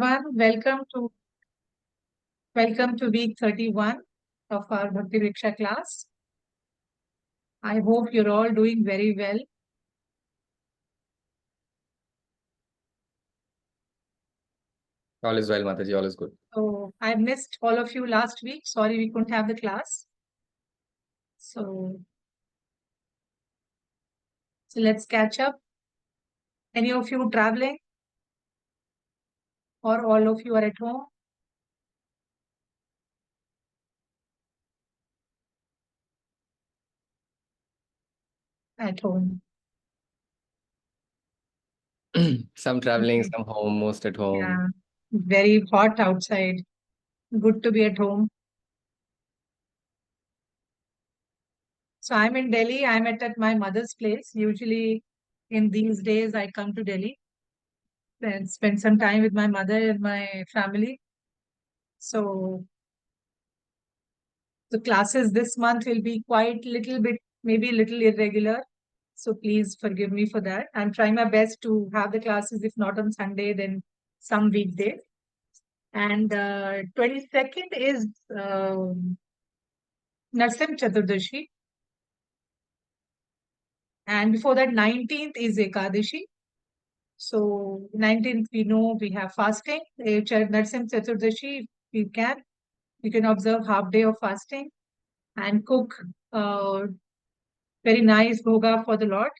Everyone, welcome to week 31 of our Bhakti Vriksha class. I hope you're all doing very well. All is well, Mataji, all is good. So I missed all of you last week. Sorry we couldn't have the class. So let's catch up. Any of you traveling or all of you are at home? At home. Some traveling, Okay. some home, most at home. Yeah, very hot outside. Good to be at home. So I'm in Delhi. I'm at my mother's place. Usually in these days, I come to Delhi and spend some time with my mother and my family. So the classes this month will be quite little bit, maybe a little irregular. So please forgive me for that. I'm trying my best to have the classes, if not on Sunday, then some weekday. And 22nd is Narsim Chaturdashi. And before that, 19th is Ekadashi. So 19th, we know we have fasting. Narsim Chaturdashi, you can observe half day of fasting and cook very nice bhoga for the Lord.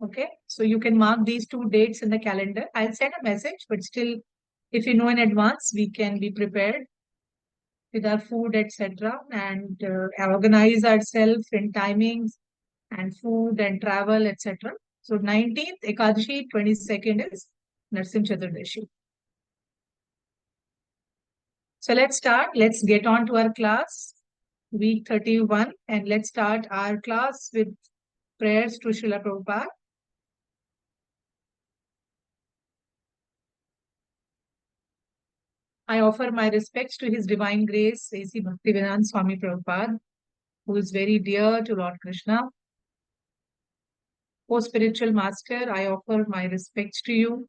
Okay, so you can mark these two dates in the calendar. I'll send a message, but still, if you know in advance, we can be prepared with our food, etc., and organize ourselves in timings and food and travel, etc. So 19th Ekadashi, 22nd is Narsim Chaturdashi. So let's start. Let's get on to our class, week 31, and let's start our class with prayers to Srila Prabhupada. I offer my respects to His Divine Grace, A.C. Bhaktivedanta Swami Prabhupada, who is very dear to Lord Krishna. O Spiritual Master, I offer my respects to you,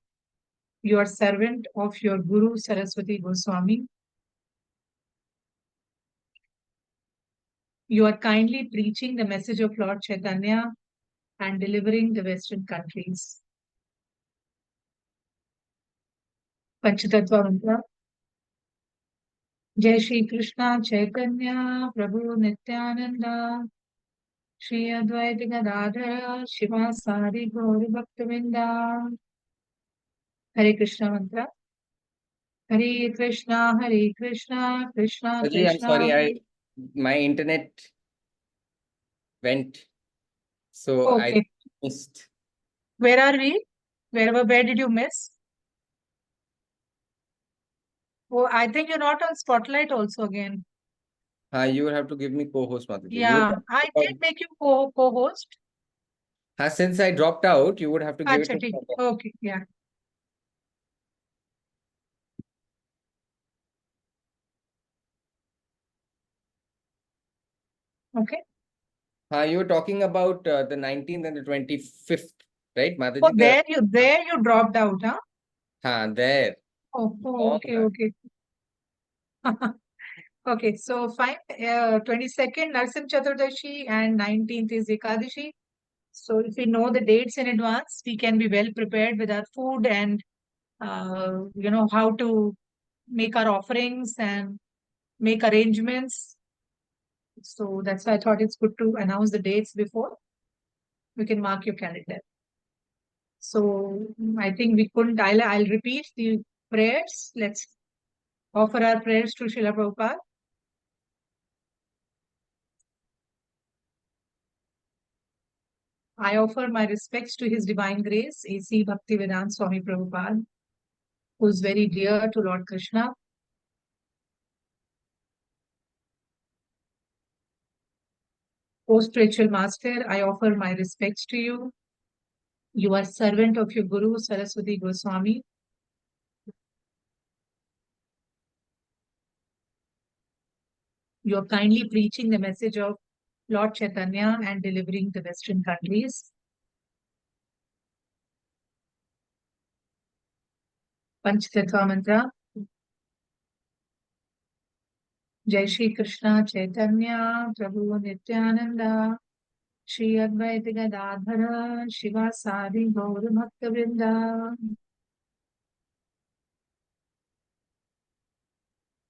your servant of your Guru Saraswati Goswami. You are kindly preaching the message of Lord Chaitanya and delivering the Western countries. Panchatattva Mantra. Jai Shri Krishna Chaitanya Prabhu Nityananda Shri Advaita Gadadhara Shivasari Gauri Bhaktavinda. Hare Krishna Mantra. Hare Krishna, Krishna Mataji, I'm Krishna. sorry, my internet went, so Okay. I missed. Where are we? Where did you miss? Oh, I think you're not on Spotlight also again. You will have to give me co-host, Mataji. Yeah, I did make you co-host. Since I dropped out, you would have to give it to me. Okay, yeah. Okay. You were talking about the 19th and the 25th, right, Mataji? Oh, there you dropped out, huh? There. Oh, Long okay, back. okay. Okay, so fine. 22nd Narsim Chaturdashi and 19th is Ekadashi. So if we know the dates in advance, we can be well prepared with our food and how to make our offerings and make arrangements. So that's why I thought it's good to announce the dates before. We can mark your calendar. So I think we couldn't. I'll repeat the prayers. Let's offer our prayers to Srila Prabhupada. I offer my respects to His Divine Grace, A.C. Bhaktivedanta Swami Prabhupada, who is very dear to Lord Krishna. O Spiritual Master, I offer my respects to you. You are servant of your Guru Saraswati Goswami. You are kindly preaching the message of Lord Chaitanya and delivering the Western countries. Panchtatva mantra. Jai Shri Krishna Chaitanya Prabhu Nityananda Shri Advaita Gadadhara Shiva Sadi Gaur Bhakta Vrinda.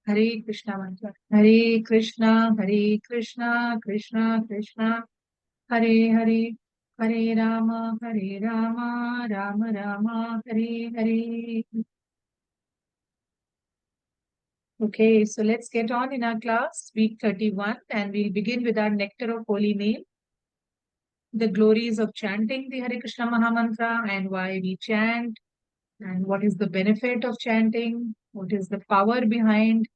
Hare Krishna mantra. Hare Krishna, Krishna Krishna, Hare Hare, Hare Rama, Rama Rama, Hare Hare. Okay, so let's get on in our class, week 31, and we'll begin with our Nectar of Holy Name, the glories of chanting the Hare Krishna Mahamantra and why we chant, and what is the benefit of chanting, what is the power behind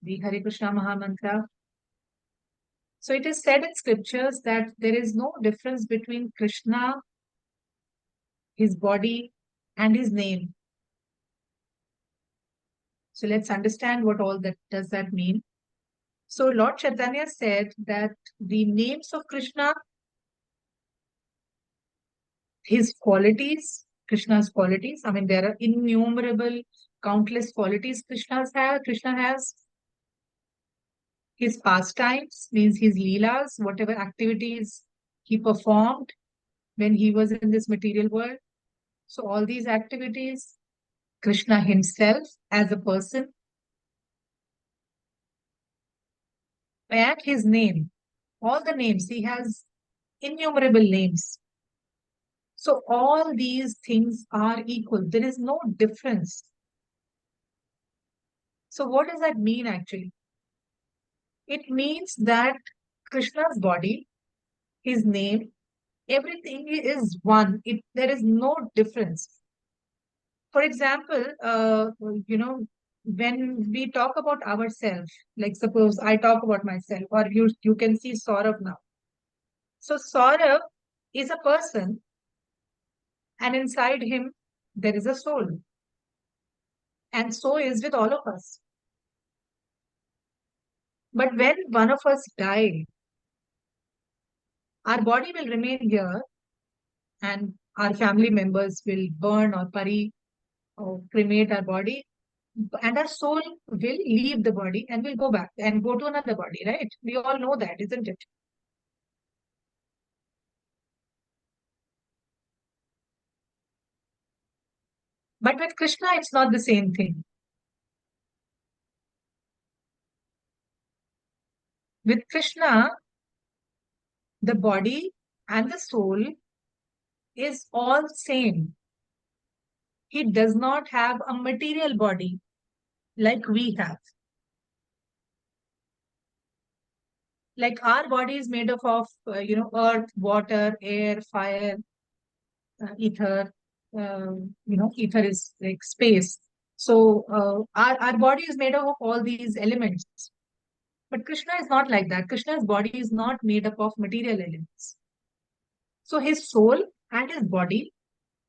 the Hare Krishna Mahamantra. So it is said in scriptures that there is no difference between Krishna, his body, and his name. So let's understand what all that does that mean. So Lord Chaitanya said that the names of Krishna, his qualities, Krishna's qualities, I mean, there are innumerable, countless qualities Krishna has. His pastimes means his leelas, whatever activities he performed when he was in this material world. So all these activities, Krishna himself as a person, and his name, all the names, he has innumerable names. So all these things are equal. There is no difference. So what does that mean actually? It means that Krishna's body, his name, everything is one. There is no difference. For example, when we talk about ourselves, like suppose I talk about myself, or you can see Saurabh now. So Saurabh is a person, and inside him there is a soul. And so is with all of us. But when one of us die, our body will remain here and our family members will burn or pari or cremate our body, and our soul will leave the body and will go back and go to another body, right? We all know that, isn't it? But with Krishna, it's not the same thing. With Krishna, the body and the soul is all same. He does not have a material body like we have. Like our body is made up of, earth, water, air, fire, ether. Ether is like space. So our body is made up of all these elements. But Krishna is not like that. Krishna's body is not made up of material elements. So his soul and his body,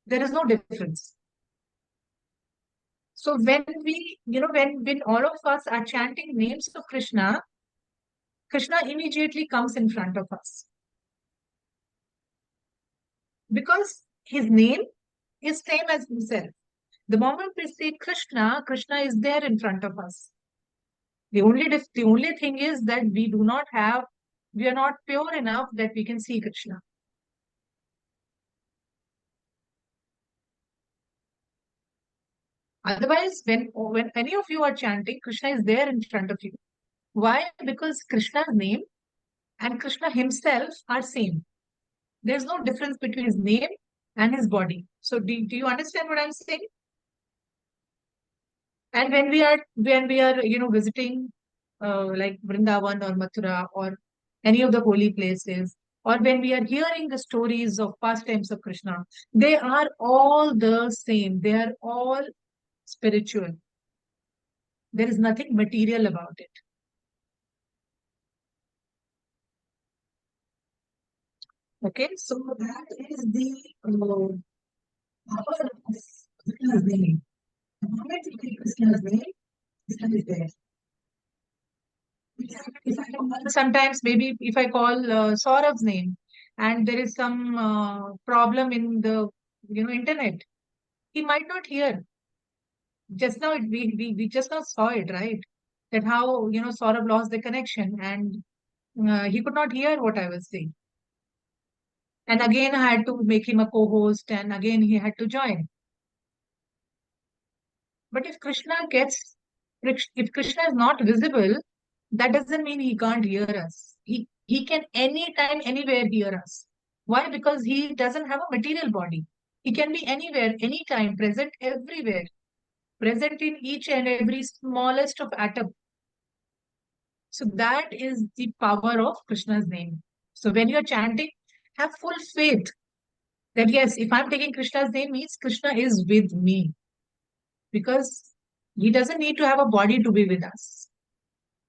there is no difference. So when when all of us are chanting names of Krishna, Krishna immediately comes in front of us. Because his name is same as himself. The moment we say Krishna, Krishna is there in front of us. The only thing is that we are not pure enough that we can see Krishna. Otherwise, when any of you are chanting, Krishna is there in front of you. Why? Because Krishna's name and Krishna himself are same. There's no difference between his name and his body. So do you understand what I'm saying? And when we are visiting like Vrindavan or Mathura or any of the holy places, or when we are hearing the stories of pastimes of Krishna, they are all the same. They are all spiritual. There is nothing material about it. Okay, so that is the power of Krishna's name. The moment you take Krishna's name, Krishna is there. If I call, sometimes maybe if I call Saurabh's name and there is some problem in the internet, he might not hear. Just now, we just now saw it, right? That how, Saurabh lost the connection and he could not hear what I was saying. And again, I had to make him a co-host, and again, he had to join. But if Krishna is not visible, that doesn't mean he can't hear us. He can anytime, anywhere hear us. Why? Because he doesn't have a material body. He can be anywhere, anytime, present everywhere, present in each and every smallest of atom. So that is the power of Krishna's name. So when you're chanting, have full faith that yes, if I'm taking Krishna's name, means Krishna is with me, because he doesn't need to have a body to be with us,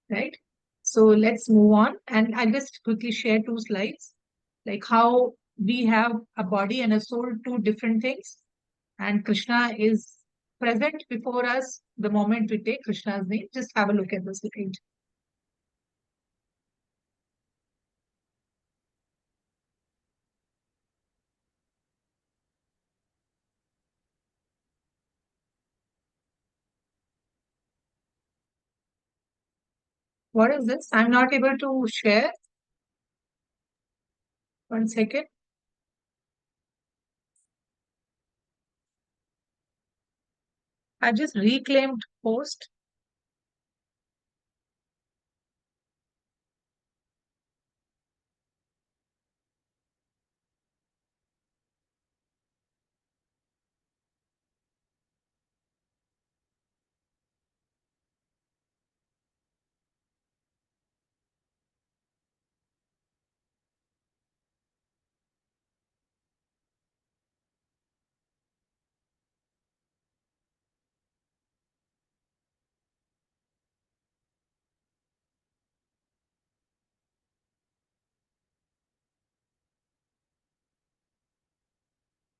right? So let's move on. And I'll just quickly share two slides, like how we have a body and a soul, two different things. And Krishna is present before us the moment we take Krishna's name. Just have a look at this page. What is this? I'm not able to share. One second. I just reclaimed post.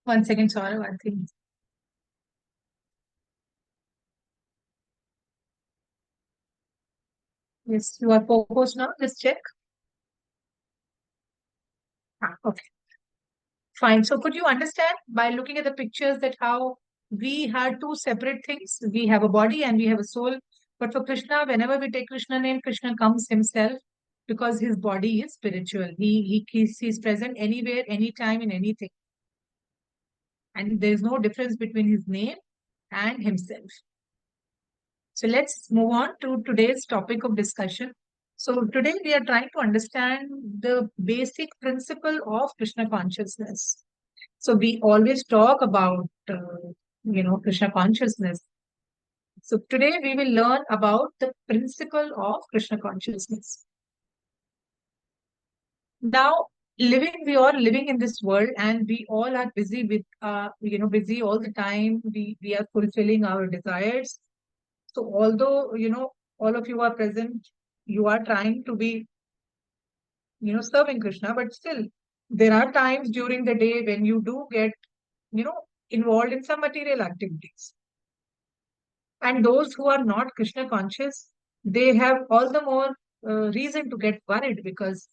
One second, sorry, one thing. Yes, you are focused now. Just check. Okay, fine. So could you understand by looking at the pictures that how we had two separate things? We have a body and we have a soul. But for Krishna, whenever we take Krishna name, Krishna comes himself because his body is spiritual. He's present anywhere, anytime, in anything. And there's no difference between his name and himself. So let's move on to today's topic of discussion. So today we are trying to understand the basic principle of Krishna consciousness. So we always talk about, Krishna consciousness. So today we will learn about the principle of Krishna consciousness. Now, we are living in this world, and we all are busy with, busy all the time. We are fulfilling our desires. So although, all of you are present, you are trying to be, serving Krishna, but still there are times during the day when you do get, involved in some material activities. And those who are not Krishna conscious, they have all the more reason to get worried, because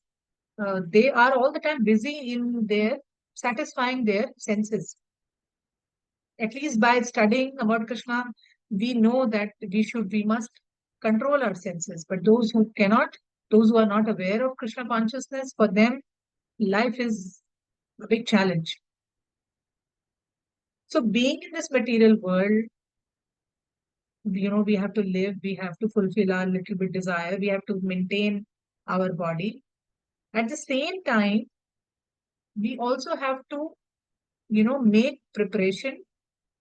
they are all the time busy in their satisfying their senses. At least by studying about Krishna, we know that we must control our senses. But those who cannot, those who are not aware of Krishna consciousness, for them, life is a big challenge. So being in this material world, we have to live, we have to fulfill our little bit desire, we have to maintain our body. At the same time, we also have to, make preparation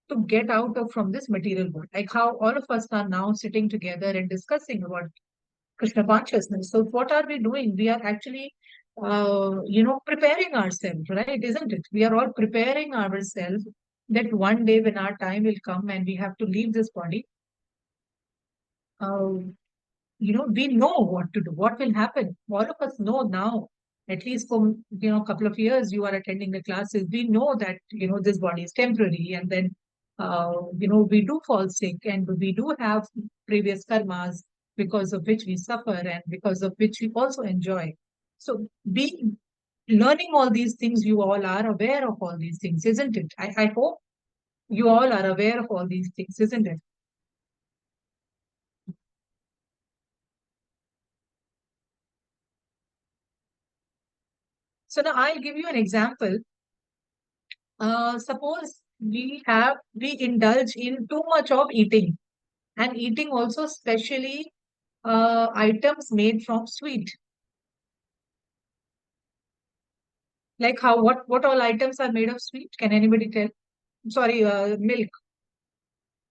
to get out of from this material world. Like how all of us are now sitting together and discussing about Krishna consciousness. So what are we doing? We are actually, preparing ourselves, right? Isn't it? We are all preparing ourselves that one day when our time will come and we have to leave this body, uh, we know what to do, what will happen. All of us know now, at least for, a couple of years you are attending the classes. We know that, this body is temporary, and then, we do fall sick, and we do have previous karmas because of which we suffer and because of which we also enjoy. So being learning all these things, you all are aware of all these things, isn't it? I hope You all are aware of all these things, isn't it? So now I'll give you an example. Suppose we indulge in too much of eating, and eating also especially items made from sweet. Like what all items are made of sweet? Can anybody tell? Sorry, milk.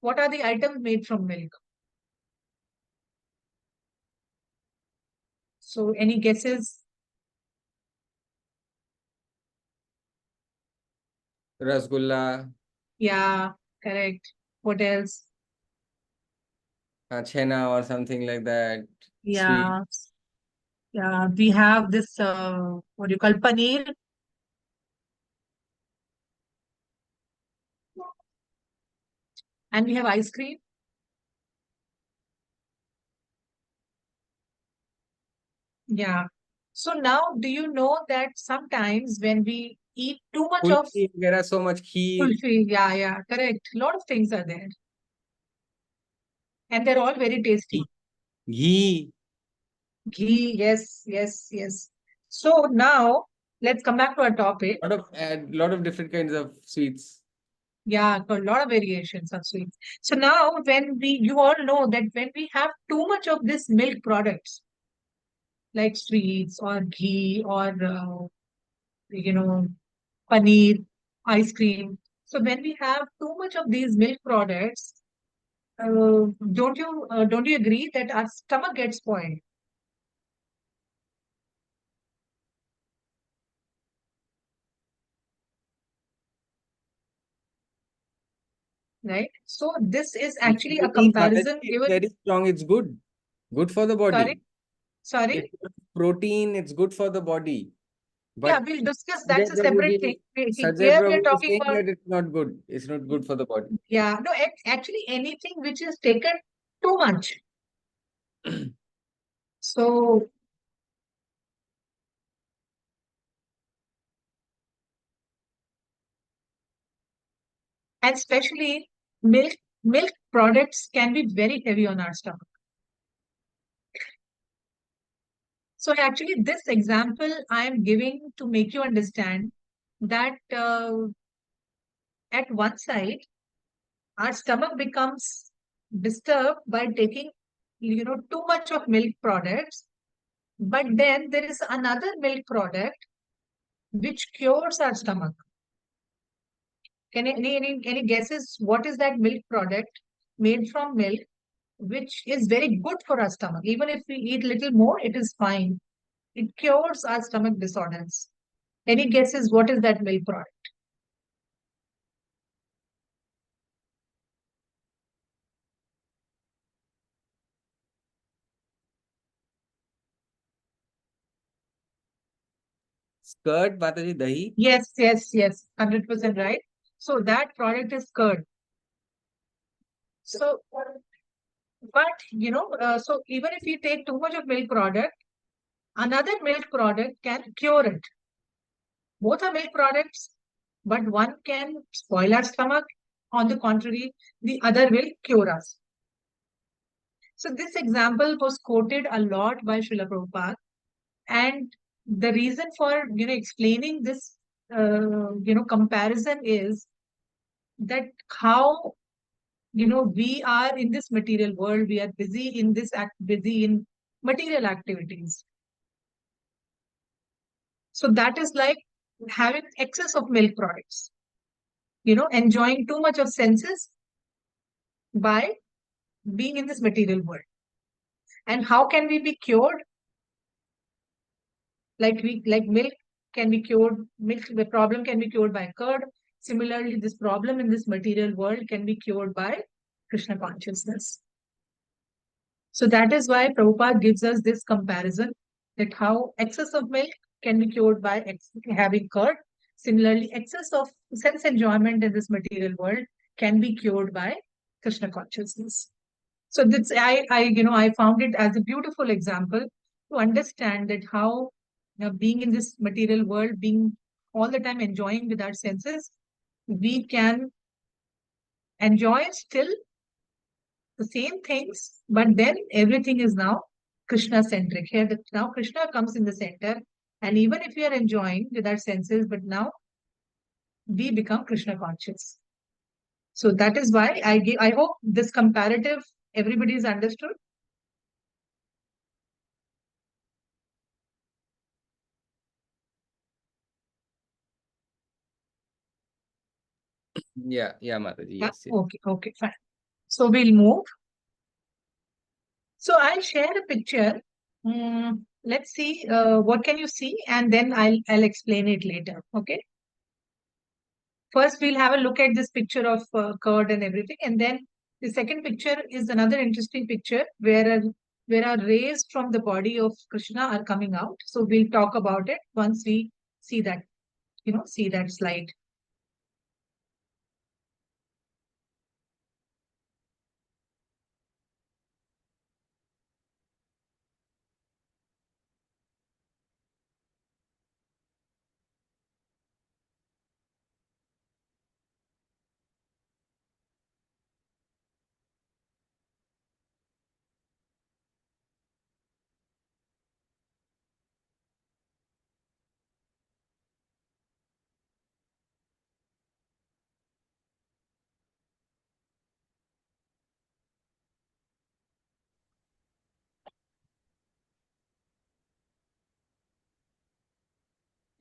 What are the items made from milk? So any guesses? Rasgulla, Yeah, correct. What else? chena or something like that. Sweet. Yeah, yeah. We have this what do you call paneer, and we have ice cream. Yeah. So now, do you know that sometimes when we eat too much of Kulfi, there are so much kheer. kulfi, yeah, yeah, correct. A lot of things are there, and they're all very tasty. Ghee. Ghee, yes, yes, yes. So now let's come back to our topic. Lot of different kinds of sweets. Yeah, a lot of variations of sweets. So now you all know that when we have too much of this milk products like sweets or ghee or, you know, paneer, ice cream. So when we have too much of these milk products, don't you agree that our stomach gets spoiled, right? So this is actually a Protein, Mataji, comparison it's given. very strong. It's good. Good for the Sorry, body. sorry. It's protein. It's good for the body. Yeah, But we'll discuss. That's Sanjay a Prabhu separate thing. ji, Sanjay Here we are Prabhu is talking saying about, that it's not good. It's not good for the body. yeah, no, actually anything which is taken too much. So, and especially milk products can be very heavy on our stomach. So actually, this example I am giving to make you understand that at one side, our stomach becomes disturbed by taking, too much of milk products. But then there is another milk product which cures our stomach. Any guesses what is that milk product made from milk which is very good for our stomach? Even if we eat little more, it is fine. It cures our stomach disorders. Any guesses what is that milk product? Curd, Mataji, dahi. Yes, yes, yes, 100% right. So that product is curd. So, but so even if you take too much of milk product, another milk product can cure it. Both are milk products, but one can spoil our stomach. On the contrary, the other will cure us. So this example was quoted a lot by Srila Prabhupada, and the reason for explaining this comparison is that how we are in this material world, we are busy in material activities. So that is like having excess of milk products, enjoying too much of senses by being in this material world. And how can we be cured? Like milk can be cured, the problem can be cured by curd. Similarly, this problem in this material world can be cured by Krishna consciousness. So that is why Prabhupada gives us this comparison that how excess of milk can be cured by having curd. Similarly, excess of sense enjoyment in this material world can be cured by Krishna consciousness. So this I found it as a beautiful example to understand that how being in this material world, being all the time enjoying with our senses, we can enjoy still the same things, but then everything is now Krishna centric. Here, now Krishna comes in the center, and even if we are enjoying with our senses, but now we become Krishna conscious. So that is why I hope this comparative everybody is understood. Yeah, Mataji. Yeah. Yes. Okay, fine. So we'll move. So I'll share a picture. Let's see what can you see, and then I'll explain it later. Okay. First, we'll have a look at this picture of curd and everything, and then the second picture is another interesting picture where our rays from the body of Krishna are coming out. So we'll talk about it once we see that, see that slide.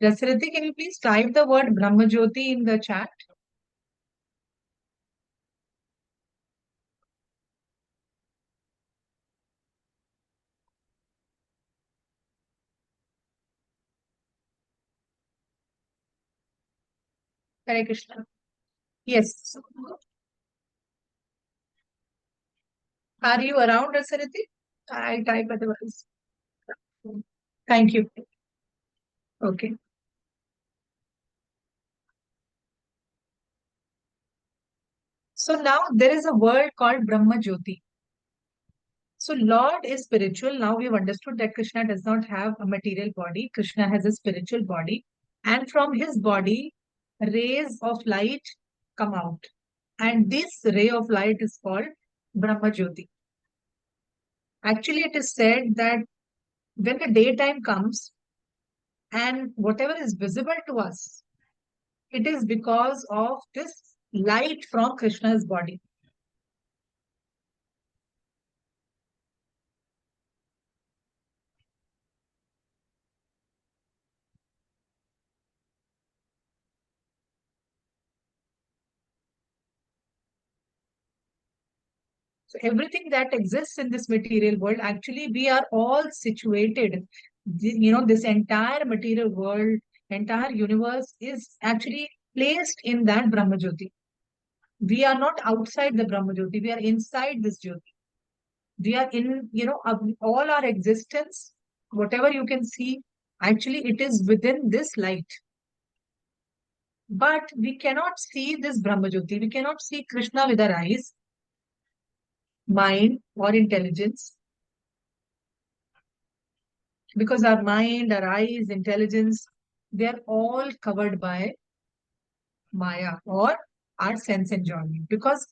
Dasarathi, can you please type the word Brahma-jyoti in the chat? Hare Krishna. Yes. Are you around, Dasarathi? I type otherwise. Thank you. Okay. So now there is a word called Brahma-jyoti. So Lord is spiritual. Now we have understood that Krishna does not have a material body. Krishna has a spiritual body. And from his body, rays of light come out. And this ray of light is called Brahma-jyoti. Actually, it is said that when the daytime comes and whatever is visible to us, it is because of this light from Krishna's body. So everything that exists in this material world, actually, we are all situated. This entire material world, entire universe is actually placed in that Brahma-jyoti. We are not outside the Brahma-jyoti. We are inside this jyoti. We are in, all our existence, whatever you can see, actually, it is within this light. But we cannot see this Brahma-jyoti. We cannot see Krishna with our eyes, mind, or intelligence. Because our mind, our eyes, intelligence, they're all covered by Maya or our sense enjoyment. Because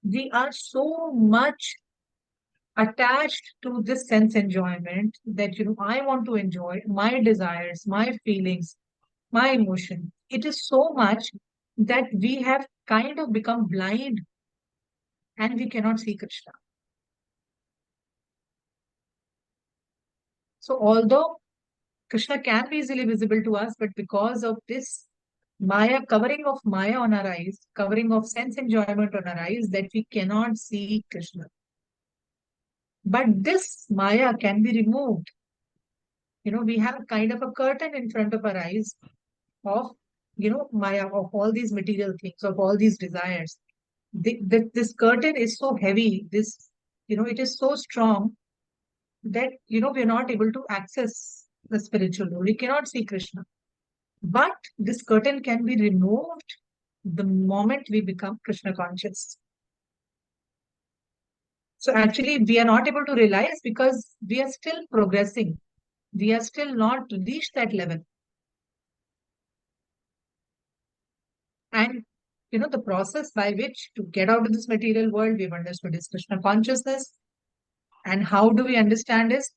we are so much attached to this sense enjoyment that, I want to enjoy my desires, my feelings, my emotion. It is so much that we have kind of become blind and we cannot see Krishna. So although Krishna can be easily visible to us, but because of this Maya, covering of Maya on our eyes, covering of sense enjoyment on our eyes, that we cannot see Krishna. But this Maya can be removed. We have kind of a curtain in front of our eyes of, Maya, of all these material things, of all these desires. This curtain is so heavy, it is so strong that, we're not able to access the spiritual world. We cannot see Krishna. But this curtain can be removed the moment we become Krishna conscious. So actually, we are not able to realize because we are still progressing. We are still not reached that level. And the process by which to get out of this material world, we've understood is Krishna consciousness. And how do we understand this?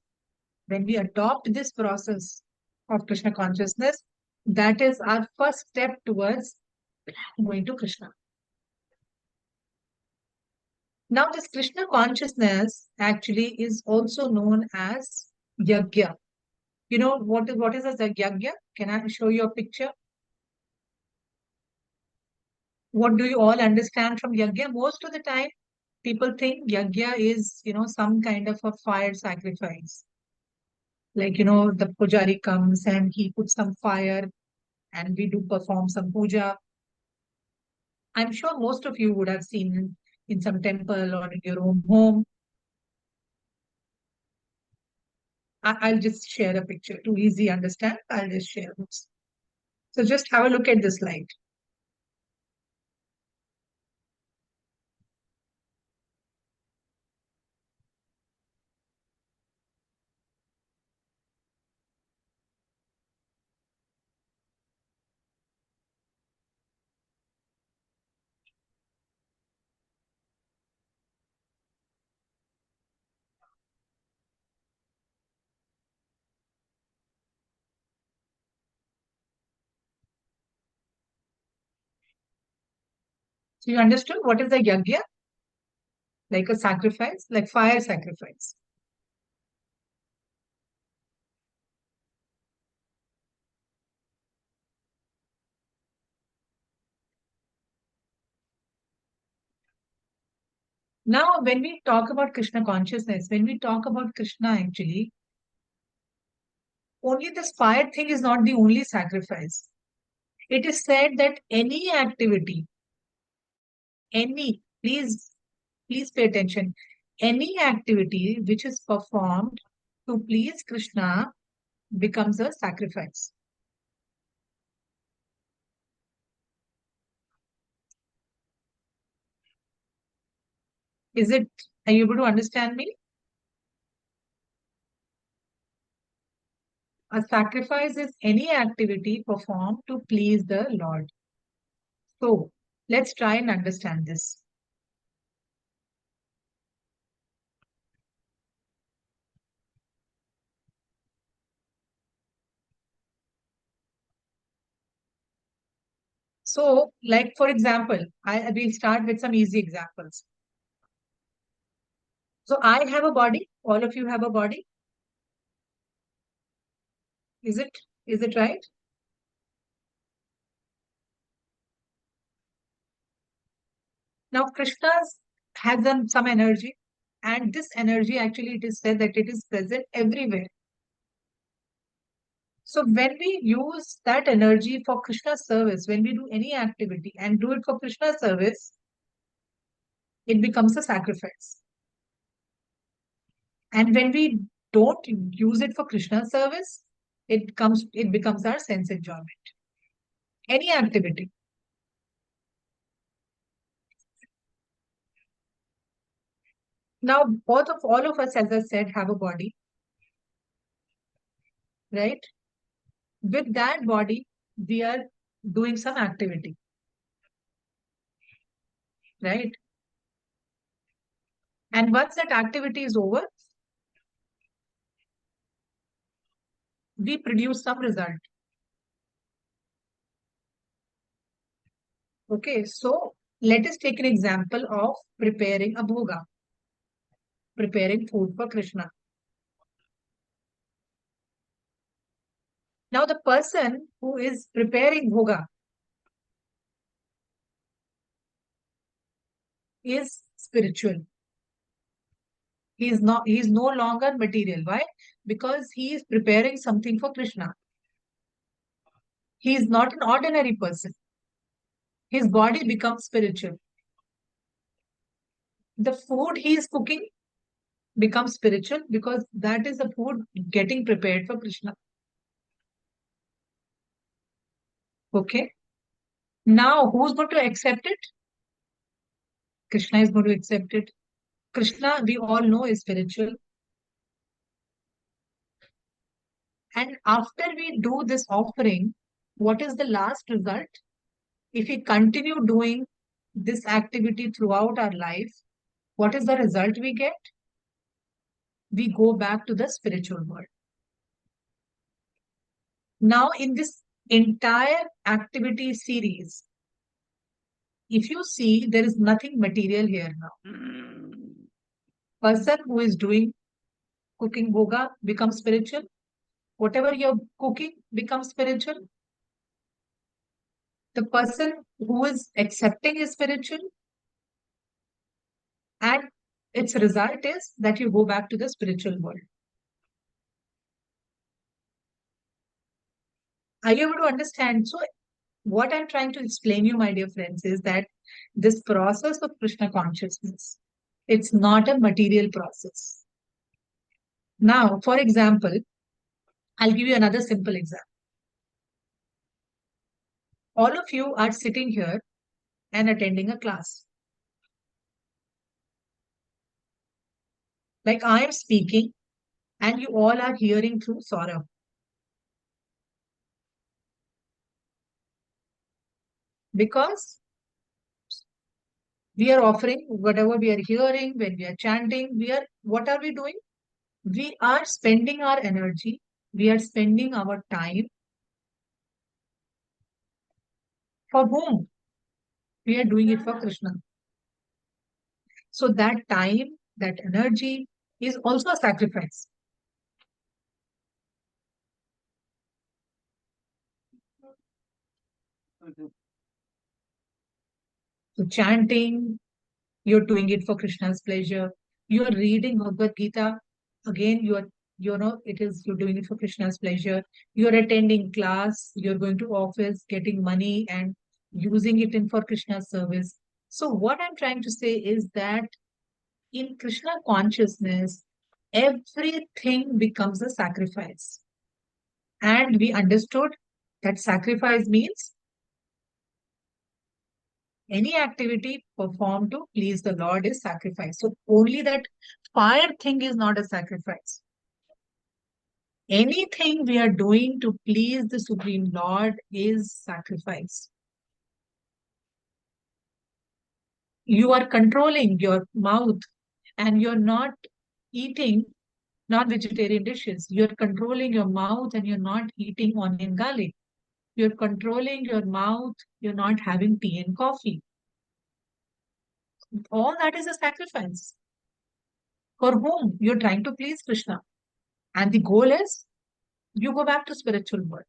When we adopt this process of Krishna consciousness, that is our first step towards going to Krishna. Now, this Krishna consciousness actually is also known as Yagya. You know what is a Yagya? Can I show you a picture? What do you all understand from Yagya? Most of the time, people think Yagya is, some kind of a fire sacrifice. Like, the pujari comes and he puts some fire and we do perform some puja. I'm sure most of you would have seen in some temple or in your own home. I'll just share a picture to easy understand. I'll just share this. So just have a look at this slide. So you understood what is a yagya? Like a sacrifice, like fire sacrifice. Now, when we talk about Krishna consciousness, when we talk about Krishna actually, only this fire thing is not the only sacrifice. It is said that any activity, please pay attention, any activity which is performed to please Krishna becomes a sacrifice. Are you able to understand me? A sacrifice is any activity performed to please the Lord. So let's try and understand this. So, like for example, I will start with some easy examples. So I have a body, all of you have a body. Is it right? Now Krishna has some energy, and this energy actually it is said that it is present everywhere. So when we use that energy for Krishna service, when we do any activity and do it for Krishna service, it becomes a sacrifice. And when we don't use it for Krishna service, it becomes our sense enjoyment. Any activity. Now, both of all of us, as I said, have a body, right? With that body, we are doing some activity, right? And once that activity is over, we produce some result. Okay, so let us take an example of preparing a bhoga, preparing food for Krishna. Now, the person who is preparing bhoga is spiritual. He is no longer material. Why? Because he is preparing something for Krishna. He is not an ordinary person. His body becomes spiritual. The food he is cooking becomes spiritual because that is the food getting prepared for Krishna. Okay. Now, who's going to accept it? Krishna is going to accept it. Krishna, we all know, is spiritual. And after we do this offering, what is the last result? If we continue doing this activity throughout our life, what is the result we get? We go back to the spiritual world. Now, in this entire activity series, if you see, there is nothing material here now. Person who is doing cooking bhoga becomes spiritual. Whatever you're cooking becomes spiritual. The person who is accepting is spiritual. And its result is that you go back to the spiritual world. Are you able to understand? So, what I'm trying to explain you, my dear friends, is that this process of Krishna consciousness, it's not a material process. Now, for example, I'll give you another simple example. All of you are sitting here and attending a class. Like I am speaking, and you all are hearing through Saurabh. Because we are offering whatever we are hearing, when we are chanting, what are we doing? We are spending our energy, we are spending our time. For whom? We are doing it for Krishna. So that time, that energy is also a sacrifice. So chanting, you're doing it for Krishna's pleasure. You are reading Bhagavad Gita. Again, you're doing it for Krishna's pleasure. You're attending class, you're going to office, getting money and using it in for Krishna's service. So what I'm trying to say is that in Krishna consciousness, everything becomes a sacrifice. And we understood that sacrifice means any activity performed to please the Lord is sacrifice. So only that fire thing is not a sacrifice. Anything we are doing to please the Supreme Lord is sacrifice. You are controlling your mouth and you're not eating non-vegetarian dishes. You're controlling your mouth and you're not eating onion garlic. You're controlling your mouth. You're not having tea and coffee. All that is a sacrifice. For whom? You're trying to please Krishna. And the goal is you go back to spiritual world.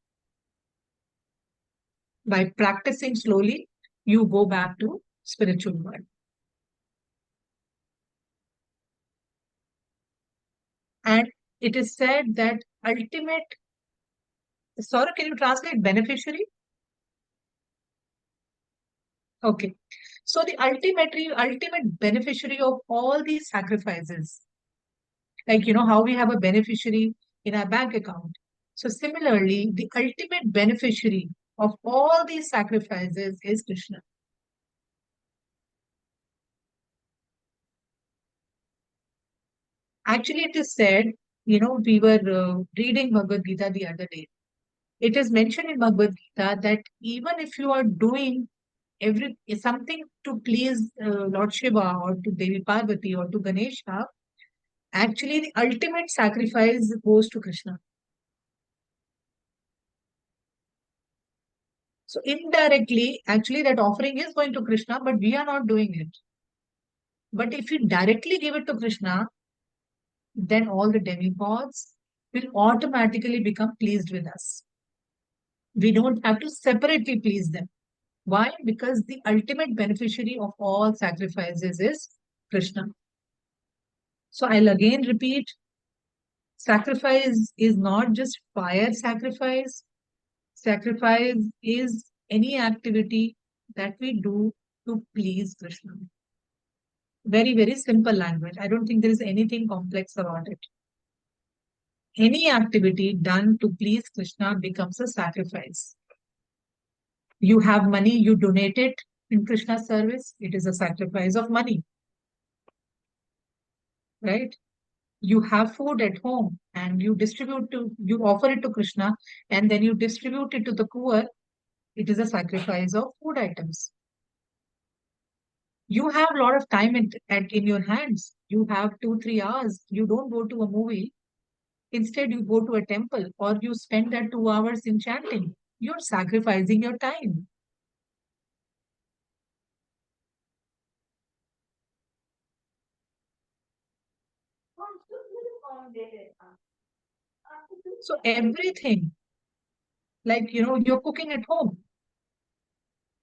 By practicing slowly, you go back to spiritual world. And it is said that ultimate, Saurabh, can you translate beneficiary? Okay. So the ultimate beneficiary of all these sacrifices, like how we have a beneficiary in our bank account. So similarly, the ultimate beneficiary of all these sacrifices is Krishna. Actually, it is said, we were reading Bhagavad Gita the other day. It is mentioned in Bhagavad Gita that even if you are doing something to please Lord Shiva or to Devi Parvati or to Ganesha, actually the ultimate sacrifice goes to Krishna. So indirectly, actually that offering is going to Krishna, but we are not doing it. But if we directly give it to Krishna, then all the demigods will automatically become pleased with us. We don't have to separately please them. Why? Because the ultimate beneficiary of all sacrifices is Krishna. So I'll again repeat, sacrifice is not just fire sacrifice. Sacrifice is any activity that we do to please Krishna. Very, very simple language. I don't think there is anything complex about it. Any activity done to please Krishna becomes a sacrifice. You have money, you donate it in Krishna's service, it is a sacrifice of money. Right? You have food at home and you offer it to Krishna and then you distribute it to the poor, It is a sacrifice of food items. You have a lot of time in your hands. You have 2, 3 hours. You don't go to a movie. Instead, you go to a temple or you spend that 2 hours in chanting. You're sacrificing your time. So everything, like, you're cooking at home.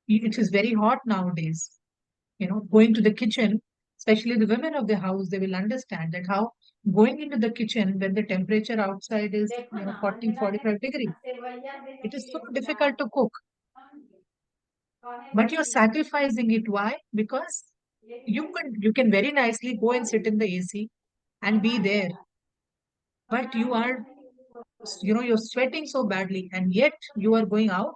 It is very hot nowadays. Going to the kitchen, especially the women of the house, they will understand that how going into the kitchen when the temperature outside is, 40, 45 degrees, it is so difficult to cook. But you're sacrificing it. Why? Because you can very nicely go and sit in the AC and be there. But you're sweating so badly, and yet you are going out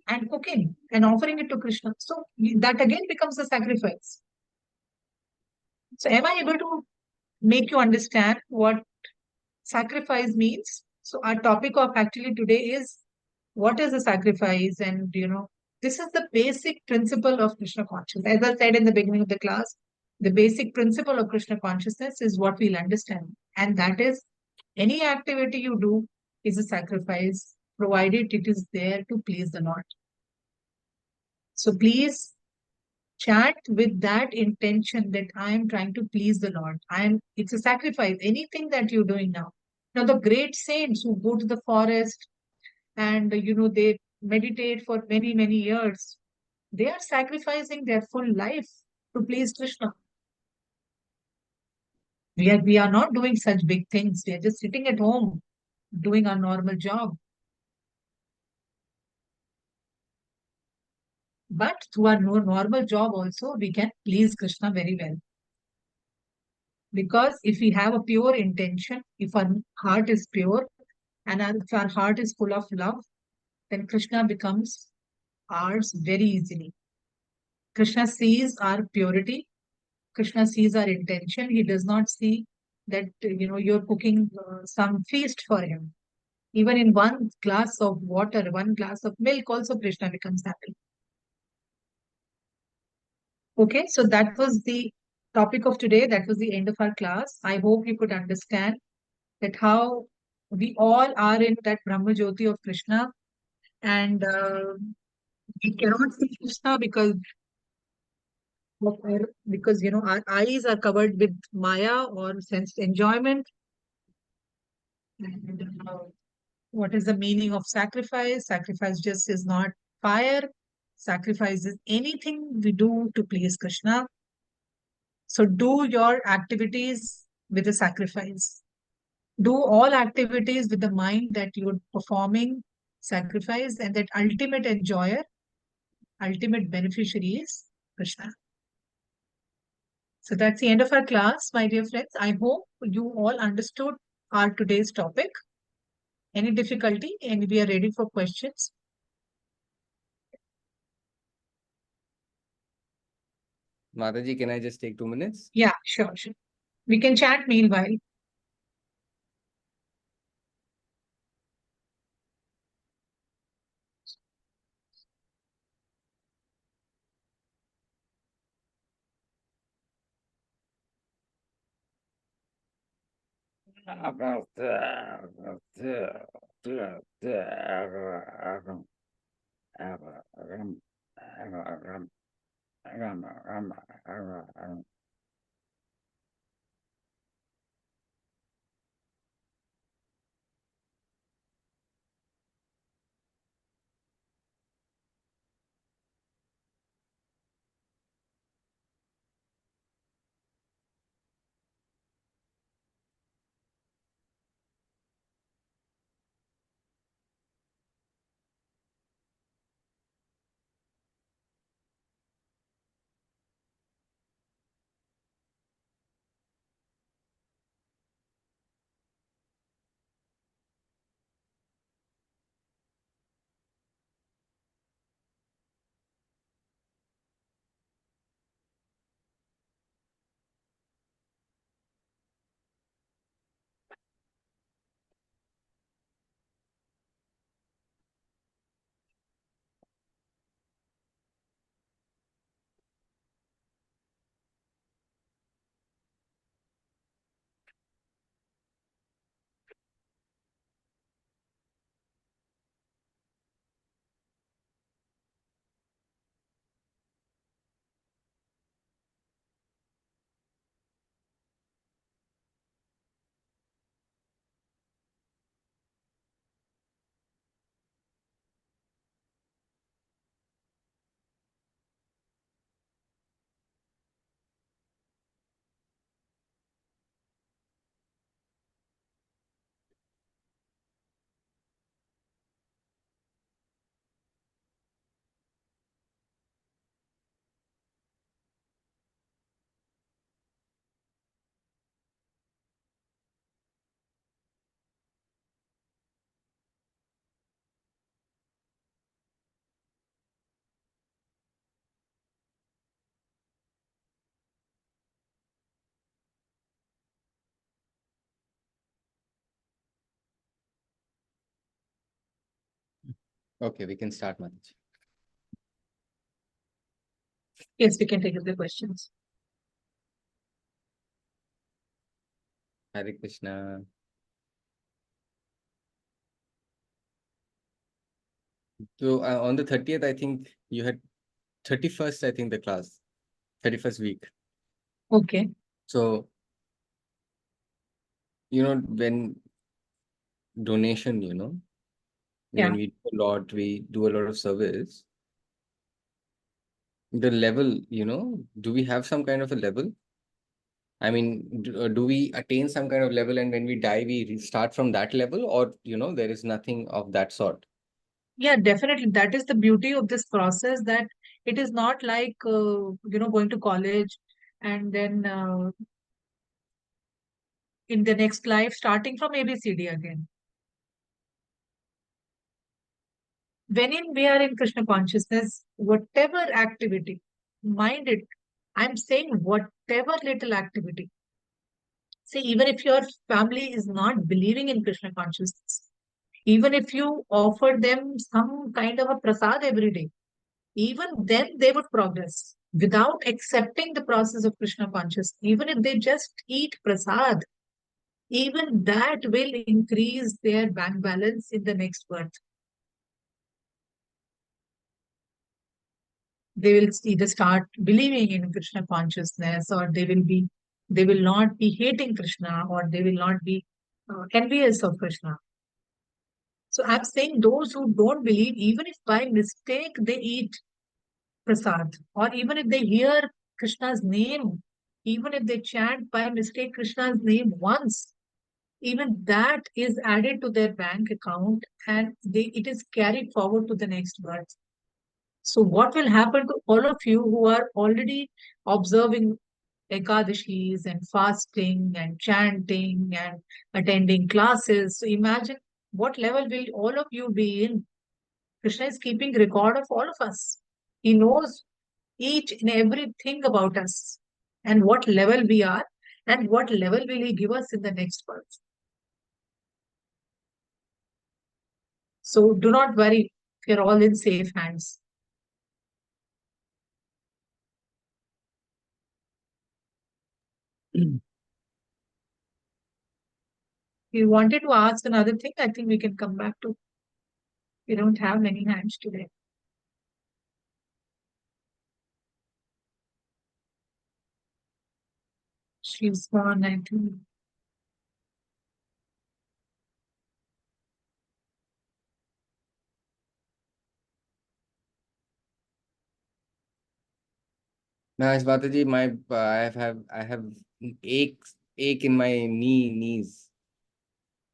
and cooking and offering it to Krishna. So that again becomes a sacrifice. So am I able to make you understand what sacrifice means? So our topic of actually today is what is a sacrifice? And this is the basic principle of Krishna consciousness. As I said in the beginning of the class, the basic principle of Krishna consciousness is what we'll understand. And that is any activity you do is a sacrifice, provided it is there to please the Lord. So please chant with that intention that I am trying to please the Lord. It's a sacrifice, anything that you're doing now. Now, the great saints who go to the forest and, they meditate for many, many years, they are sacrificing their full life to please Krishna. We are not doing such big things. We are just sitting at home doing our normal job. But through our normal job also, we can please Krishna very well. Because if we have a pure intention, if our heart is pure, and if our heart is full of love, then Krishna becomes ours very easily. Krishna sees our purity. Krishna sees our intention. He does not see that, you're cooking some feast for him. Even in one glass of water, one glass of milk, also Krishna becomes happy. Okay, so that was the topic of today. That was the end of our class. I hope you could understand that how we all are in that Brahma-jyoti of Krishna, and we cannot see Krishna because our eyes are covered with Maya or sense enjoyment. And what is the meaning of sacrifice? Sacrifice just is not fire. Sacrifice is anything we do to please Krishna. So do your activities with a sacrifice. Do all activities with the mind that you're performing sacrifice, and that ultimate enjoyer, ultimate beneficiary is Krishna. So that's the end of our class, my dear friends. I hope you all understood our today's topic. Any difficulty? And we are ready for questions. Mataji, can I just take 2 minutes? Yeah, sure, sure. We can chat meanwhile. Okay, we can start, Mataji. Yes, we can take up the questions. Hare Krishna. So on the 30th, I think you had 31st, I think the class, 31st week. Okay. So, when donation, when Yeah. we do a lot of service, the level, do we have some kind of a level? I mean, do we attain some kind of level and when we die, we start from that level, or, there is nothing of that sort? Yeah, definitely. That is the beauty of this process, that it is not like, going to college and then in the next life starting from ABCD again. We are in Krishna consciousness, whatever activity, mind it, I'm saying whatever little activity. See, even if your family is not believing in Krishna consciousness, even if you offer them some kind of a prasad every day, even then they would progress without accepting the process of Krishna consciousness. Even if they just eat prasad, even that will increase their bank balance in the next birth. They will either start believing in Krishna consciousness, or they will not be hating Krishna, or they will not be envious of Krishna. So I'm saying those who don't believe, even if by mistake they eat prasad, or even if they hear Krishna's name, even if they chant by mistake Krishna's name once, even that is added to their bank account, and it is carried forward to the next birth. So what will happen to all of you who are already observing Ekadashis and fasting and chanting and attending classes? So imagine what level will all of you be in. Krishna is keeping record of all of us. He knows each and everything about us and what level we are and what level will he give us in the next birth. So do not worry, you're all in safe hands. You wanted to ask another thing, I think we can come back to. We don't have many hands today. She's gone, I think. Now, Mataji, I have ache in my knees.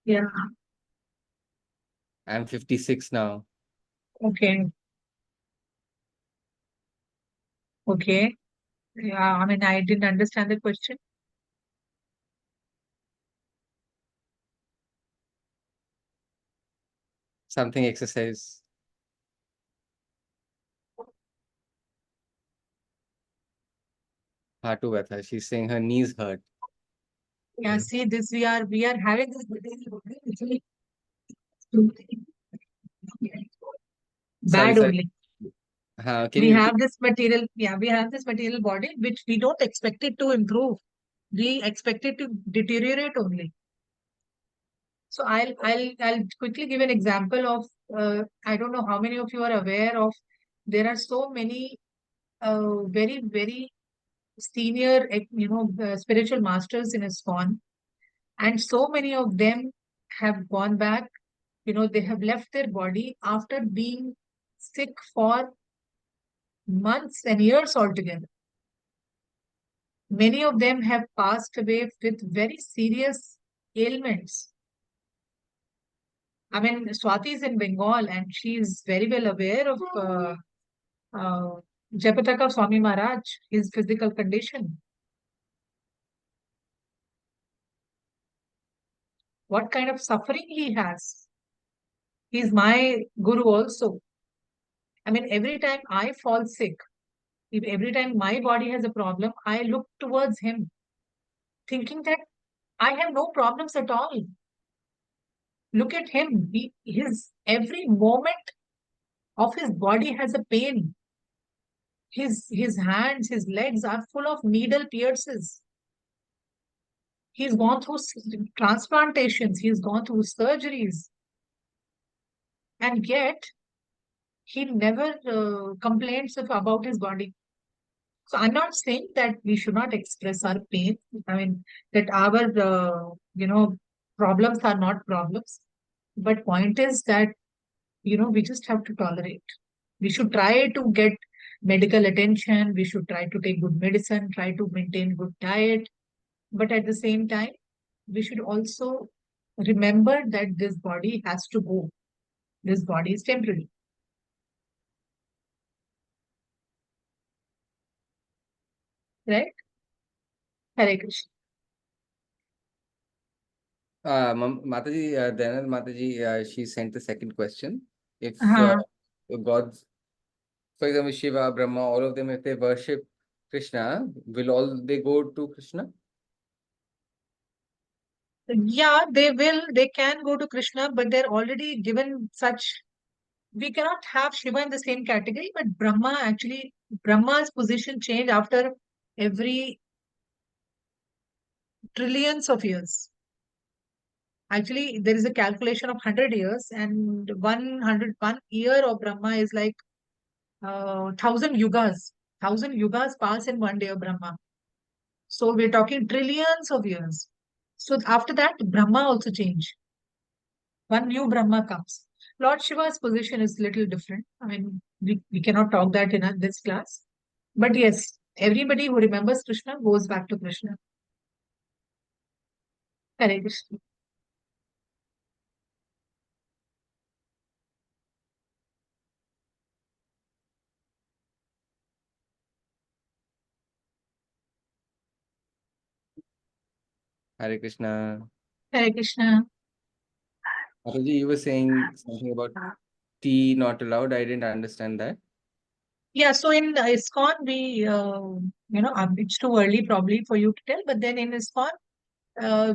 Yeah, I'm 56 now. okay. Okay. Yeah, I mean, I didn't understand the question. Something exercise. Hatu Vatha. She's saying her knees hurt. Yeah, see, this we are having this Sorry, bad sorry. only. Can We you repeat? have this material, yeah, we have this material body which we don't expect it to improve. We expect it to deteriorate only. So I'll quickly give an example of I don't know how many of you are aware of, there are so many very, very senior spiritual masters in ISKCON, and so many of them have gone back, they have left their body after being sick for months and years altogether. Many of them have passed away with very serious ailments. I mean, Swati is in Bengal and she is very well aware of uh, Jayapataka Swami Maharaj, his physical condition. What kind of suffering he has. He's my guru also. I mean, every time I fall sick, every time my body has a problem, I look towards him, thinking that I have no problems at all. Look at him. His every moment of his body has a pain. His hands, his legs are full of needle pierces. He's gone through transplantations, he's gone through surgeries, and yet he never complains about his body. So I'm not saying that we should not express our pain. I mean, that our, problems are not problems. But point is that, we just have to tolerate. We should try to get medical attention. We should try to take good medicine, try to maintain good diet. But at the same time, we should also remember that this body has to go. This body is temporary, right? Hare Krishna. Mataji, Dayanand Mataji, she sent the second question. If Uh-huh. gods, for example, Shiva, Brahma, all of them, if they worship Krishna, will all they go to Krishna? Yeah, they will. They can go to Krishna, but they're already given such. We cannot have Shiva in the same category, but Brahma's position changed after every trillions of years. Actually, there is a calculation of 100 years, and 101 year of Brahma is like 1,000 yugas. 1,000 yugas pass in one day of Brahma. So we're talking trillions of years. So after that, Brahma also changed. One new Brahma comes. Lord Shiva's position is little different. I mean, we cannot talk that in this class. But yes, everybody who remembers Krishna goes back to Krishna. Hare Krishna. Hare Krishna. Hare Krishna. Mataji, you were saying something about tea not allowed. I didn't understand that. Yeah, so in ISKCON, it's too early probably for you to tell, but then in ISKCON,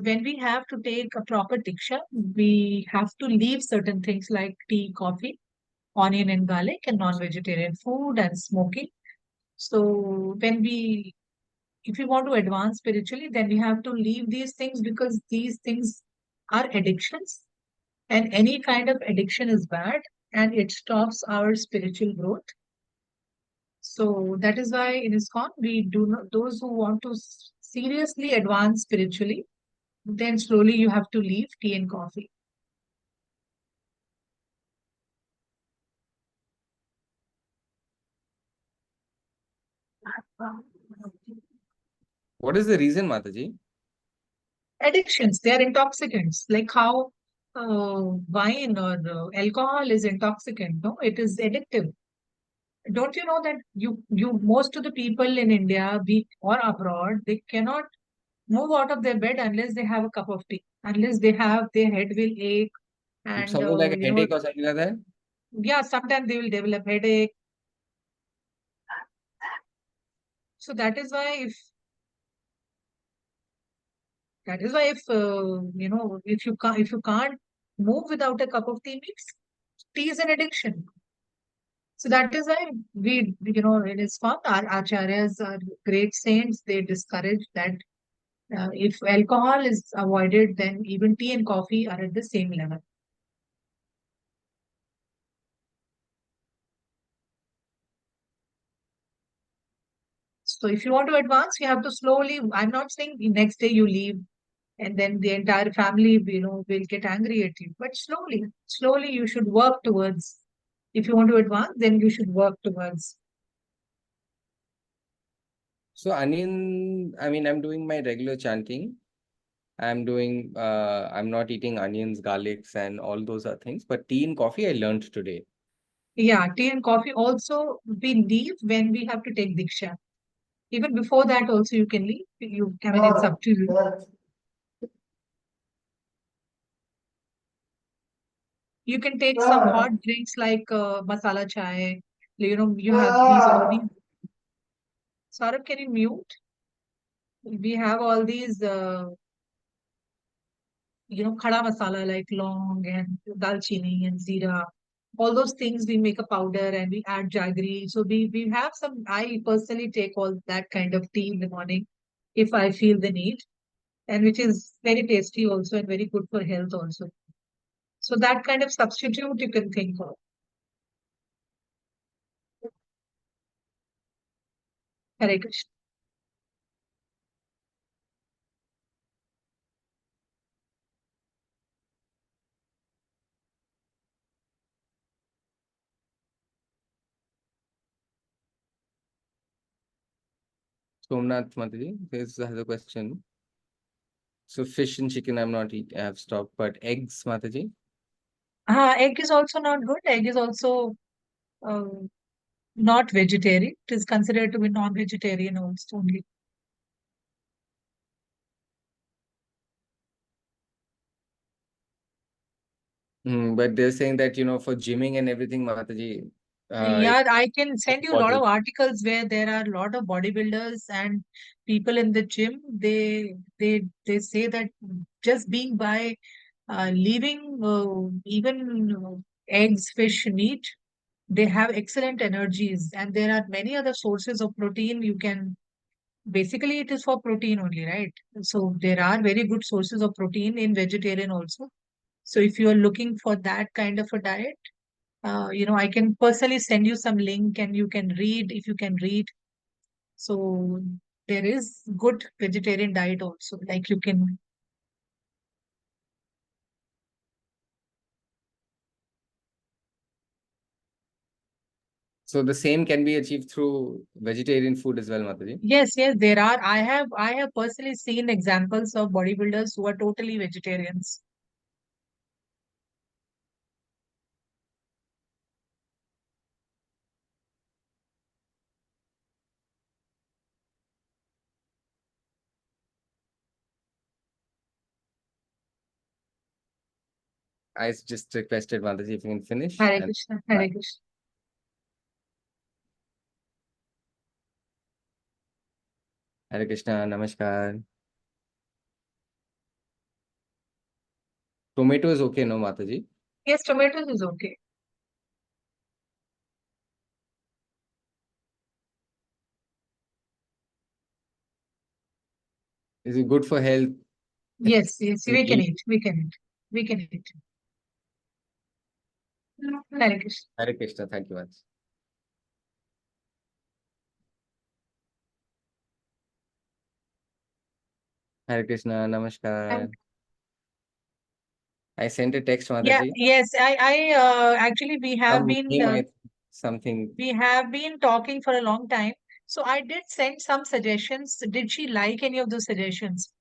when we have to take a proper diksha, we have to leave certain things like tea, coffee, onion and garlic, and non-vegetarian food and smoking. So if we want to advance spiritually, then we have to leave these things because these things are addictions, and any kind of addiction is bad and it stops our spiritual growth. So that is why in ISKCON, we do not, those who want to seriously advance spiritually, then slowly you have to leave tea and coffee. What is the reason, Mataji? Addictions, they are intoxicants, like how wine or alcohol is intoxicant. No, it is addictive. Don't you know that most of the people in India, or abroad, they cannot move out of their bed unless they have a cup of tea, unless they have their head will ache, and Something like a headache or something like that? yeah, sometimes they will develop headache. So that is why if you can't move without a cup of tea, means tea is an addiction. So that is why in ISKCON, our acharyas, our great saints, they discourage that if alcohol is avoided, then even tea and coffee are at the same level. So if you want to advance, you have to slowly. I'm not saying the next day you leave and then the entire family, will get angry at you. But slowly you should work towards. If you want to advance, then you should work towards. So onion, I mean, I'm doing my regular chanting. I'm not eating onions, garlics, and all those are things. But tea and coffee, I learned today. Yeah, tea and coffee also we leave when we have to take diksha. Even before that, also you can leave. I mean, it's up to you. You can take some hot drinks like masala chai. You have all these. Saurabh, can you mute? We have all these, khada masala like long and dalchini and zira. all those things we make a powder and we add jaggery. So we have some, I personally take all that kind of tea in the morning if I feel the need, and which is very tasty also and very good for health also. So that kind of substitute you can think of. Hare Krishna. Somnath Mataji, this has a question. So fish and chicken I'm not eat, I have stopped, but eggs, Mataji. Egg is also not good. Egg is also uh, not vegetarian. It is considered to be non-vegetarian also only. But they're saying that, for gymming and everything, Mataji, Yeah, I can it's send you a lot of important. articles where there are a lot of bodybuilders and people in the gym. They say that just being by leaving even eggs, fish, meat, they have excellent energies, and there are many other sources of protein. You can basically it is for protein only, right? So there are very good sources of protein in vegetarian also. So if you are looking for that kind of a diet, I can personally send you some link and you can read if you can read. So there is good vegetarian diet also. Like you can, So the same can be achieved through vegetarian food as well, Mataji. yes, yes, there are. I have personally seen examples of bodybuilders who are totally vegetarians. I just requested Mataji if you can finish Hare and Krishna, bye. Hare Krishna. Hare Krishna, Namaskar. Tomato is okay, no, Mataji? Yes, tomatoes is okay. Is it good for health? Yes, yes, In we can meat? eat. We can eat. We can eat. Hare Krishna. Hare Krishna, thank you much. Hare Krishna, And Namaskar. I sent a text, yeah, Mataji. yes, I actually Some name, something. we have been talking for a long time. So I did send some suggestions. Did she like any of those suggestions?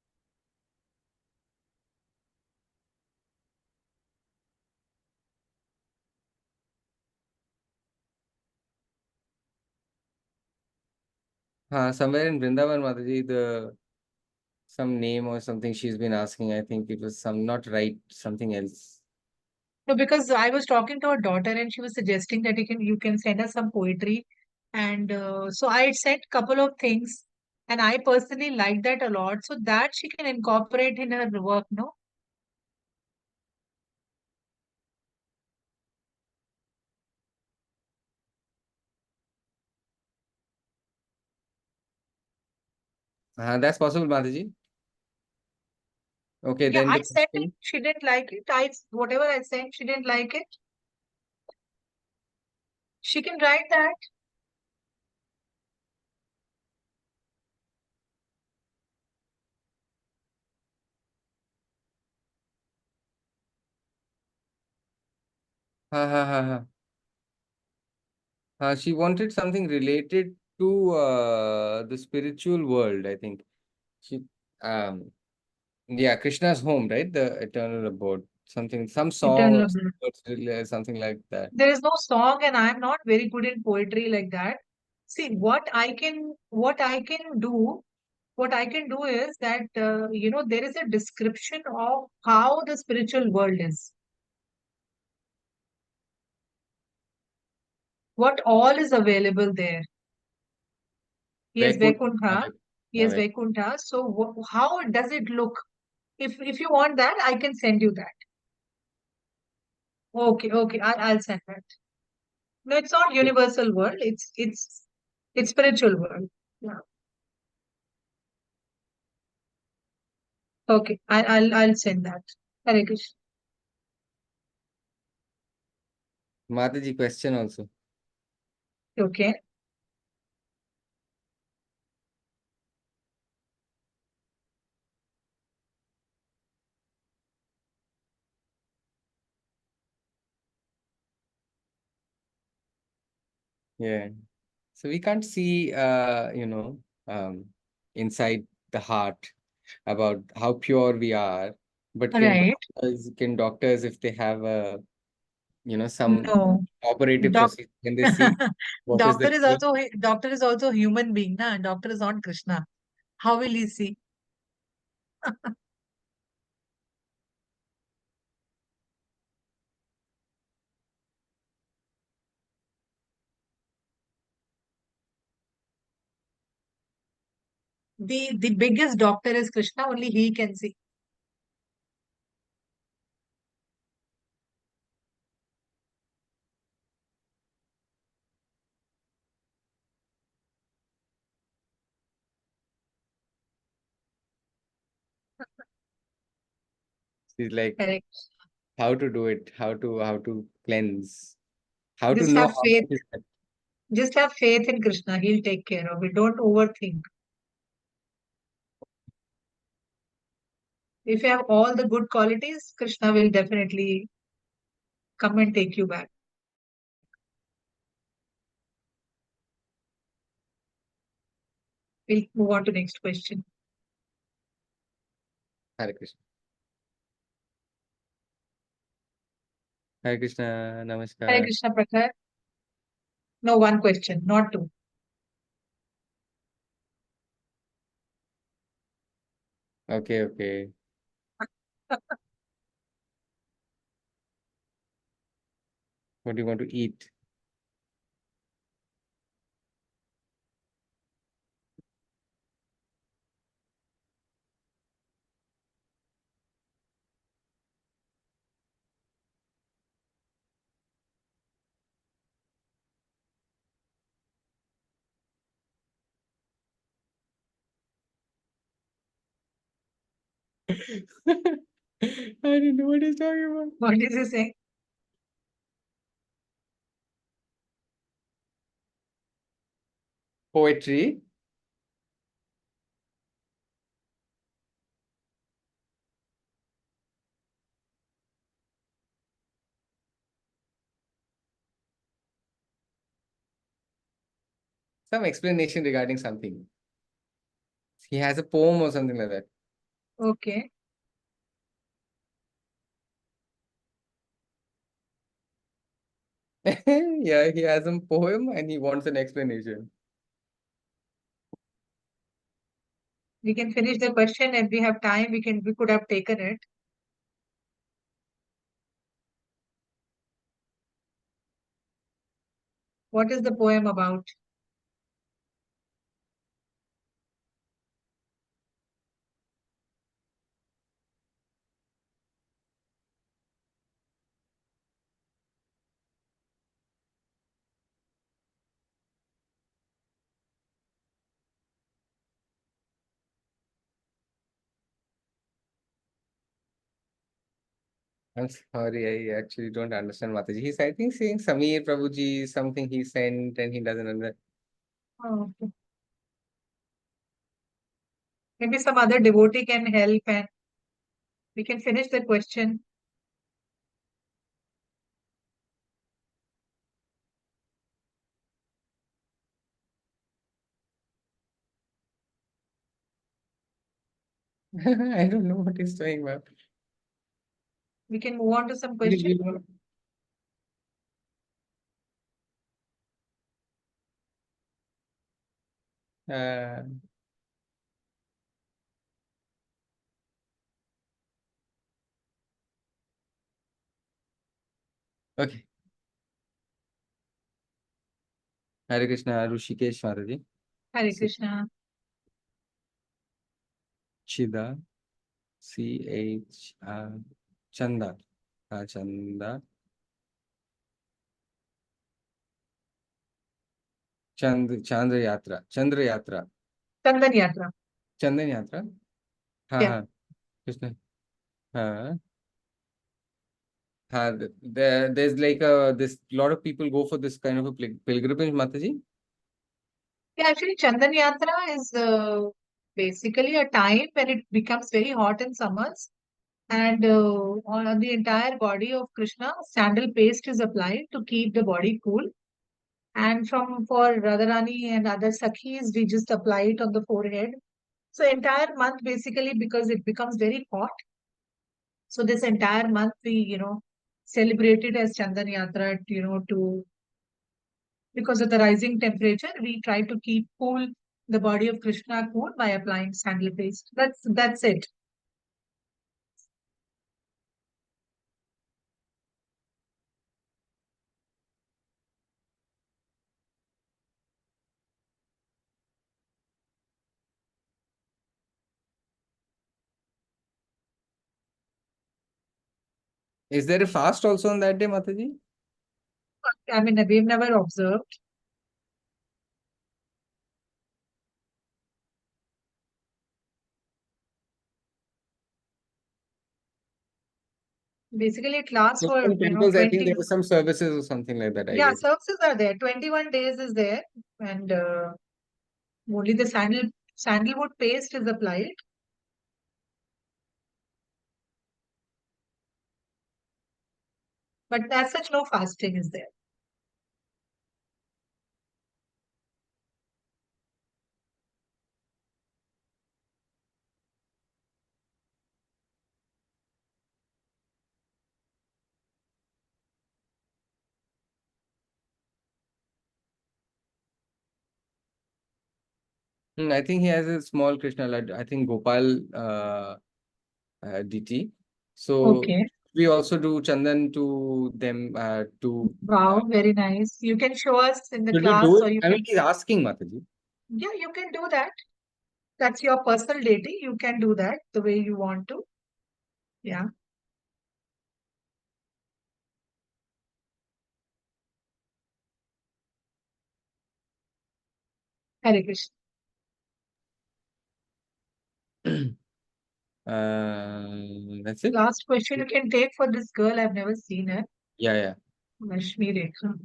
Somewhere in Vrindavan, Mataji, some name or something she's been asking. I think it was some not right, something else. No, because I was talking to her daughter and she was suggesting that you can send her some poetry. And so I sent couple of things and I personally like that a lot. So that she can incorporate in her work, no? That's possible, Mataji. Okay, Yeah, then I the sent it. question. She didn't like it. Whatever I sent, she didn't like it. She can write that. Ha ha ha ha. She wanted something related to the spiritual world, I think. She, um, yeah, Krishna's home, right? The eternal abode. Something, some song or Eternal Blue. something like that. There is no song, and I'm not very good in poetry like that. See, what I can do is that there is a description of how the spiritual world is, what all is available there. Yes, Vaikunth. Vaikuntha. Yeah, Yes, Vaikuntha. So, how does it look? If you want that, I can send you that. Okay, okay. I'll send that. No, it's not universal world. It's spiritual world. Yeah. Okay. I'll send that. Hare Krishna. Mataji, question also. Okay. Yeah. So we can't see, inside the heart about how pure we are. But Right. can doctors, if they have some No. operative Doc procedure, can they see what is the truth? doctor is also a human being, na? Doctor is not Krishna. How will he see? The biggest doctor is Krishna, only he can see. It's like Correct. how to do it, how to cleanse, how to Just know have how faith. much is that. Just have faith in Krishna. He'll take care of it. Don't overthink. If you have all the good qualities, Krishna will definitely come and take you back. We'll move on to next question. Hare Krishna. Hare Krishna, Hare namaskar. Krishna, Prakash. No, one question, not two. Okay, okay. What do you want to eat? I don't know what he's talking about. What is he saying? Poetry. Some explanation regarding something. He has a poem or something like that. Okay. Yeah, he has a poem and he wants an explanation. We can finish the question if we have time. We could have taken it. What is the poem about? I'm sorry, I actually don't understand Mataji. He's, I think, saying Samir Prabhuji, something he sent and he doesn't understand. Oh, okay. Maybe some other devotee can help and we can finish the question. I don't know what he's talking about. We can move on to some We question. don't- Uh, okay. Hare Krishna, Rushikesh Mataji. Hare Krishna. Chida, Chanda. Chanda. Chandra Yatra. Chandra Yatra. Chandan Yatra. Chandan Yatra. हाँ Yeah. हाँ कृष्ण हाँ हाँ there's like this lot of people go for this kind of a pilgrimage, Mataji. Yeah, actually, Chandan Yatra is basically a time when it becomes very hot in summers, and on the entire body of Krishna, sandal paste is applied to keep the body cool. And from for Radharani and other Sakhis, we just apply it on the forehead. So entire month basically because it becomes very hot. So this entire month we, celebrate it as Chandan Yatra, to because of the rising temperature, we try to keep cool the body of Krishna cool by applying sandal paste. That's it. Is there a fast also on that day, Mataji? I mean, we've never observed. Basically, it lasts So for some temples, I think 20. there are some services or something like that, I Yeah, guess. services are there. 21 days is there, and only the sandalwood paste is applied. But as such, no fasting is there. I think he has a small Krishna Lad. I think Gopal DT. So Okay. we also do Chandan to them Wow, very nice. You can show us in the should we do class, it? or you I mean, can, he's asking, Mataji. yeah, you can do that. That's your personal deity. You can do that the way you want to. Yeah. Hare Krishna. That's it. Last question you can take for this girl. I've never seen her. Yeah, yeah. Rashmi Rekha.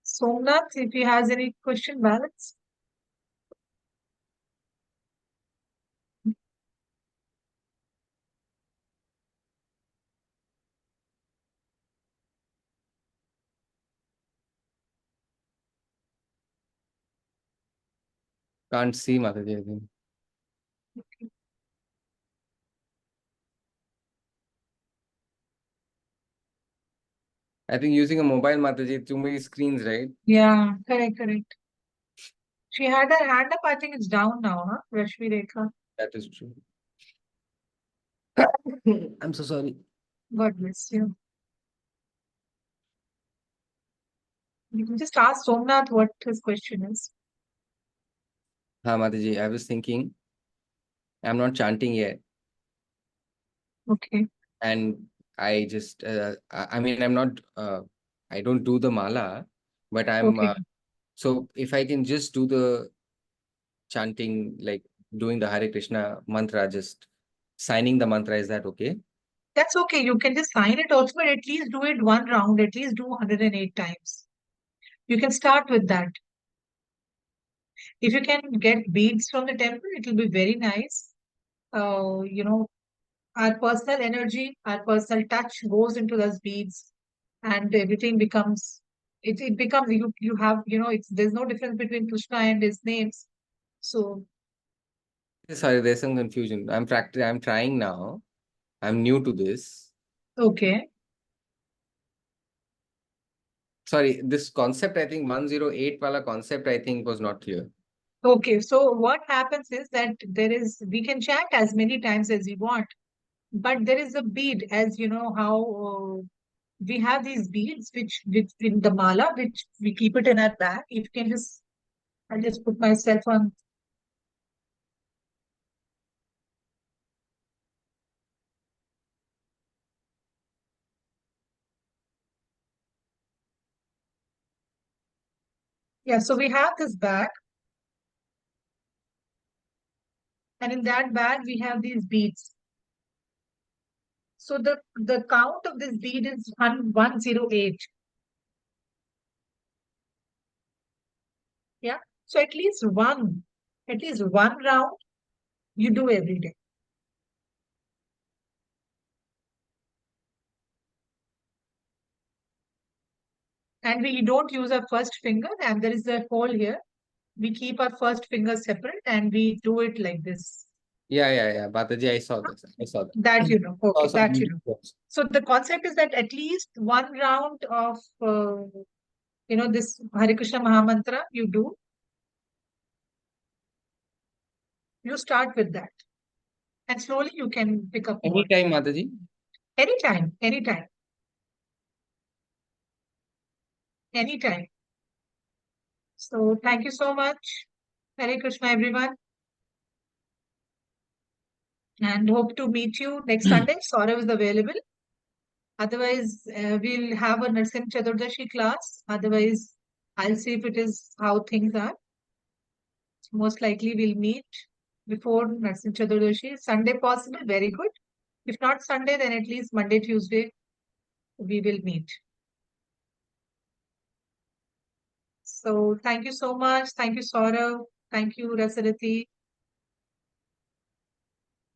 Somnath, if he has any question balance. Can't see Mataji, I think. I think using a mobile, Mataji, too many screens, right? Yeah, correct, correct. She had her hand up. I think it's down now, huh? Rashmi Rekha. That is true. I'm so sorry. God bless you. You can just ask Somnath what his question is. Ha, Mataji, I was thinking, I'm not chanting yet. Okay. And I just, I mean, I don't do the mala, but Okay. so if I can just do the chanting, like doing the Hare Krishna mantra, just signing the mantra, is that okay? That's okay. You can just sign it also, but at least do it one round. At least do 108 times. You can start with that. If you can get beads from the temple, it will be very nice. You know, our personal energy, our personal touch goes into those beads, and everything becomes. It becomes you have it's there's no difference between Krishna and his names. So Sorry, there's some confusion. I'm trying now. I'm new to this. okay. Sorry, this concept, I think 108 wala concept, I think was not clear. Okay, so what happens is that we can chant as many times as we want, but there is a bead, as you know how we have these beads, which in the mala, which we keep it in our bag. If you can I'll just put myself on. Yeah, so we have this bag, and in that bag we have these beads. So the count of this bead is 108. Yeah. So at least one round you do every day. And we don't use our first finger, and there is a hole here. We keep our first finger separate and we do it like this. Yeah. Mataji, I saw this. I saw that. That you know. Saw Okay, some that you know. videos. So the concept is that at least one round of this Hare Krishna Mahamantra you do. You start with that, and slowly you can pick up more. Anytime, Mataji. Anytime, anytime, anytime. So thank you so much. Hare Krishna, everyone, and hope to meet you next Sunday. Saurav is available. Otherwise, we'll have a Narsim Chaturdashi class. Otherwise, I'll see if it is how things are. Most likely, we'll meet before Narsim Chaturdashi. Sunday possible, very good. If not Sunday, then at least Monday, Tuesday, we will meet. So thank you so much. Thank you, Saurav. Thank you, Rasarati.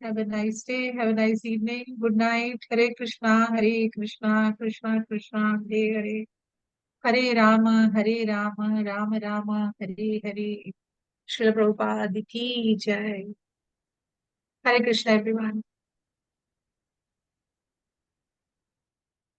Have a nice day. Have a nice evening. Good night. Hare Krishna, Hare Krishna, Krishna Krishna, Hare Hare. Hare Rama, Hare Rama, Rama Rama, Hare Hare. Srila Prabhupada ki jai. Hare Krishna, everyone.